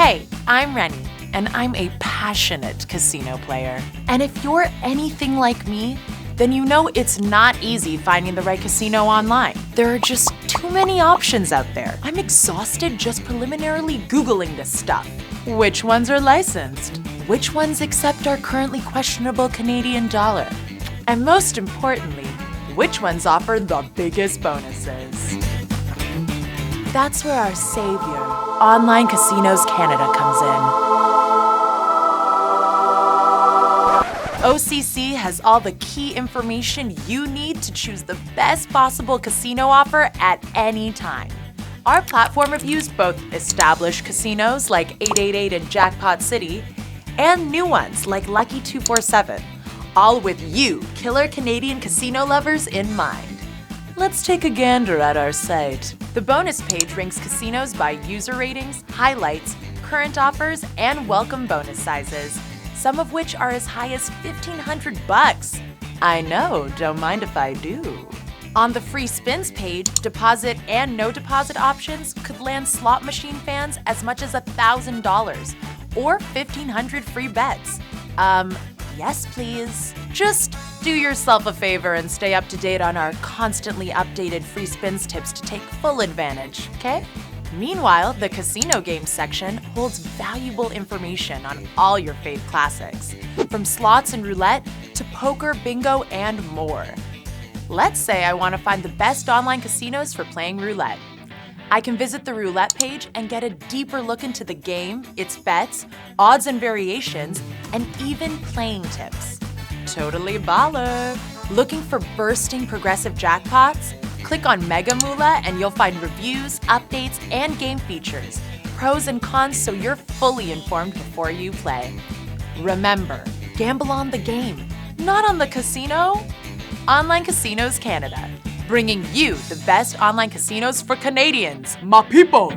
Hey, I'm Rennie, and I'm a passionate casino player. And if you're anything like me, then you know it's not easy finding the right casino online. There are just too many options out there. I'm exhausted just preliminarily Googling this stuff. Which ones are licensed? Which ones accept our currently questionable Canadian dollar? And most importantly, which ones offer the biggest bonuses? That's where our savior, Online Casinos Canada, comes in. OCC has all the key information you need to choose the best possible casino offer at any time. Our platform reviews both established casinos like 888 and Jackpot City and new ones like Lucky 247, all with you, killer Canadian casino lovers, in mind. Let's take a gander at our site. The bonus page ranks casinos by user ratings, highlights, current offers, and welcome bonus sizes, some of which are as high as $1,500. I know, don't mind if I do. On the free spins page, deposit and no deposit options could land slot machine fans as much as $1,000 or 1,500 free bets. Yes please. Just do yourself a favor and stay up to date on our constantly updated free spins tips to take full advantage, okay? Meanwhile, the casino games section holds valuable information on all your fave classics, from slots and roulette to poker, bingo, and more. Let's say I want to find the best online casinos for playing roulette. I can visit the roulette page and get a deeper look into the game, its bets, odds and variations, and even playing tips. Totally baller! Looking for bursting progressive jackpots? Click on Mega Moolah and you'll find reviews, updates, and game features, pros and cons, so you're fully informed before you play. Remember, gamble on the game, not on the casino. Online Casinos Canada, bringing you the best online casinos for Canadians, my people!